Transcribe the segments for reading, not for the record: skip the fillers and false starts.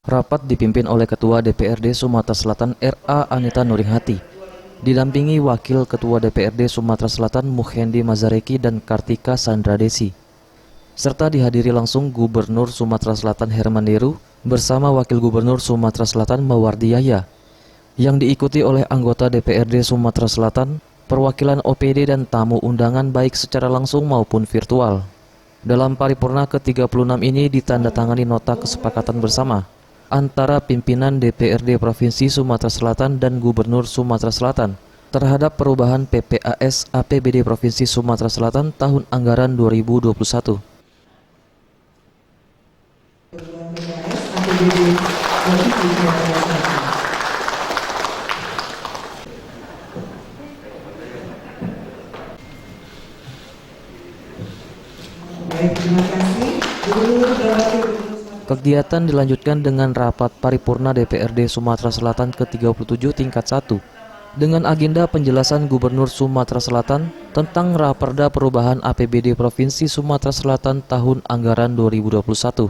Rapat dipimpin oleh Ketua DPRD Sumatera Selatan RA Anita Nuringhati, didampingi Wakil Ketua DPRD Sumatera Selatan Mukhendi Mazareki dan Kartika Sandradesi, serta dihadiri langsung Gubernur Sumatera Selatan Herman Deru bersama Wakil Gubernur Sumatera Selatan Mawardi Yahya, yang diikuti oleh anggota DPRD Sumatera Selatan, perwakilan OPD dan tamu undangan baik secara langsung maupun virtual. Dalam paripurna ke-36 ini ditandatangani nota kesepakatan bersama antara pimpinan DPRD Provinsi Sumatera Selatan dan Gubernur Sumatera Selatan terhadap perubahan PPAS APBD Provinsi Sumatera Selatan tahun anggaran 2021. Baik, terima kasih. Kegiatan dilanjutkan dengan rapat paripurna DPRD Sumatera Selatan ke-37 tingkat 1 dengan agenda penjelasan Gubernur Sumatera Selatan tentang Raperda Perubahan APBD Provinsi Sumatera Selatan tahun anggaran 2021.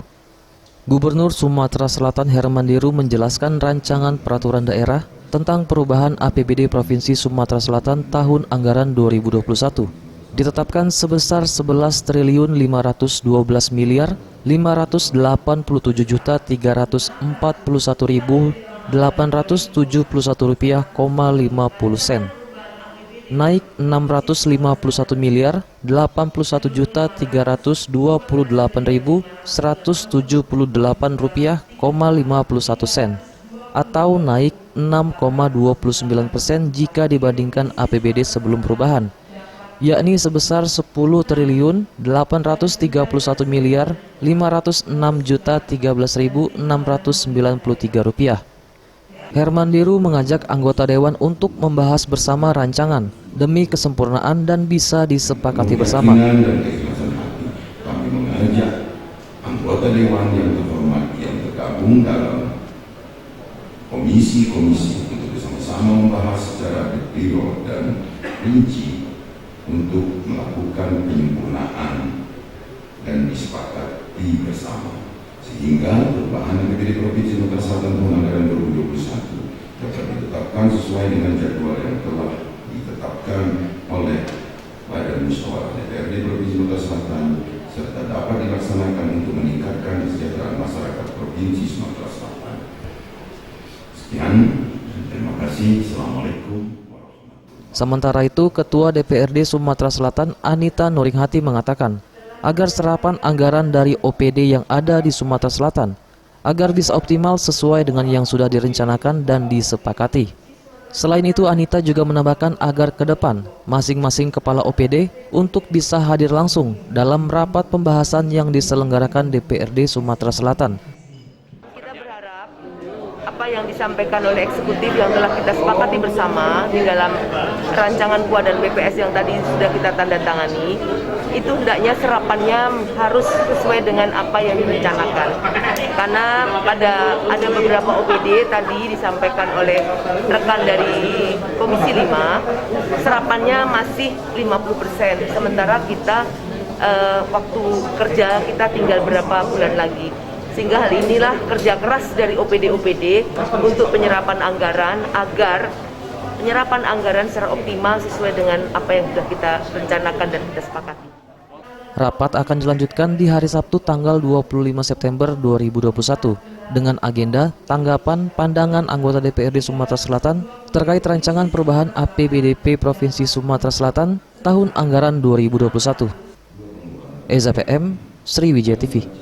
Gubernur Sumatera Selatan Herman Deru menjelaskan rancangan peraturan daerah tentang perubahan APBD Provinsi Sumatera Selatan tahun anggaran 2021 ditetapkan sebesar 11.512.341.871 rupiah, 50 sen, naik 651.821.328.178 rupiah, 51 sen, atau naik 6,29% jika dibandingkan APBD sebelum perubahan, yakni sebesar 10.831.506.013.693 rupiah. Herman Deru mengajak anggota dewan untuk membahas bersama rancangan demi kesempurnaan dan bisa disepakati bersama. Dan kami mengajak anggota dewan yang terhormat yang tergabung dalam komisi-komisi untuk bersama-sama membahas secara detail dan rinci untuk melakukan penyempurnaan dan disepakati bersama, sehingga perubahan APBD Provinsi Sumatera Selatan tahun anggaran 2021 dapat ditetapkan sesuai dengan jadwal yang telah ditetapkan oleh Badan Musyawarah DPRD Provinsi Sumatera Selatan serta dapat dilaksanakan untuk meningkatkan kesejahteraan masyarakat Provinsi Sumatera Selatan. Sekian, terima kasih. Assalamualaikum. Sementara itu, Ketua DPRD Sumatera Selatan Anita Nuringhati mengatakan agar serapan anggaran dari OPD yang ada di Sumatera Selatan agar bisa optimal sesuai dengan yang sudah direncanakan dan disepakati. Selain itu, Anita juga menambahkan agar ke depan masing-masing kepala OPD untuk bisa hadir langsung dalam rapat pembahasan yang diselenggarakan DPRD Sumatera Selatan. Apa yang disampaikan oleh eksekutif yang telah kita sepakati bersama di dalam rancangan KUA dan BPS yang tadi sudah kita tanda tangani, itu hendaknya serapannya harus sesuai dengan apa yang direncanakan. Karena ada beberapa OPD tadi disampaikan oleh rekan dari Komisi 5, serapannya masih 50%, sementara kita waktu kerja kita tinggal berapa bulan lagi. Sehingga hal inilah kerja keras dari OPD-OPD untuk penyerapan anggaran agar penyerapan anggaran secara optimal sesuai dengan apa yang sudah kita rencanakan dan kita sepakati. Rapat akan dilanjutkan di hari Sabtu tanggal 25 September 2021 dengan agenda tanggapan pandangan anggota DPRD Sumatera Selatan terkait rancangan perubahan APBDP Provinsi Sumatera Selatan tahun anggaran 2021. Eza PM, Sriwijaya TV.